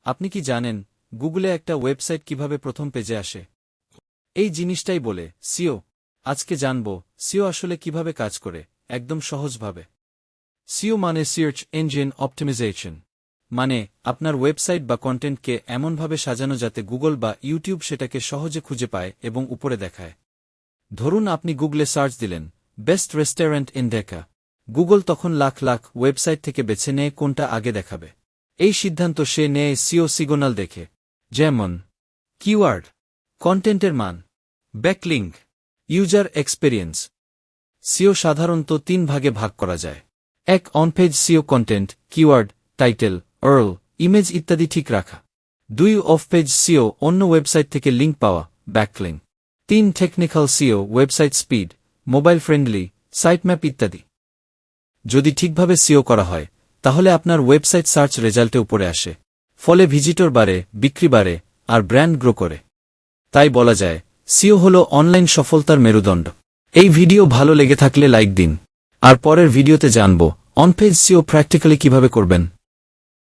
আপনি কি জানেন গুগলে একটা ওয়েবসাইট কিভাবে প্রথম পেজে আসে? এই জিনিসটাই বলে সিও। আজকে জানব সিও আসলে কিভাবে কাজ করে, একদম সহজভাবে। সিও মানে সার্চ ইঞ্জিন অপটিমাইজেশন। মানে আপনার ওয়েবসাইট বা কন্টেন্টকে এমনভাবে সাজানো যাতে গুগল বা ইউটিউব সেটাকে সহজে খুঁজে পায় এবং উপরে দেখায়। ধরুন আপনি গুগলে সার্চ দিলেন best restaurant in Dhaka. Google তখন লাখ লাখ ওয়েবসাইট থেকে বেছে নেয় কোনটা আগে দেখাবে। এই সিদ্ধান্ত সে নেয় সিও সিগন্যাল দেখে, যেমন কিওয়ার্ড, কন্টেন্টের মান, ব্যাকলিঙ্ক, ইউজার এক্সপেরিয়েন্স। সিও সাধারণত 3 ভাগে ভাগ করা যায়। 1. On page SEO content, keyword, title, URL, image ইত্যাদি ঠিক রাখা। 2. অফ-পেজ সিও অন্য ওয়েবসাইট থেকে লিঙ্ক পাওয়া, backlink. 3. Technical SEO website speed, mobile friendly, sitemap ইত্যাদি। যদি ঠিকভাবে সিও করা হয় তাহলে আপনার ওয়েবসাইট সার্চ রেজাল্টে উপরে আসে, ফলে ভিজিটর বাড়ে, বিক্রি বাড়ে, আর ব্র্যান্ড গ্রো করে। তাই বলা যায় সিও হল অনলাইন সফলতার মেরুদণ্ড। এই ভিডিও ভালো লেগে থাকলে লাইক দিন, আর পরের ভিডিওতে জানব অন-পেজ সিও প্র্যাকটিক্যালি কিভাবে করবেন।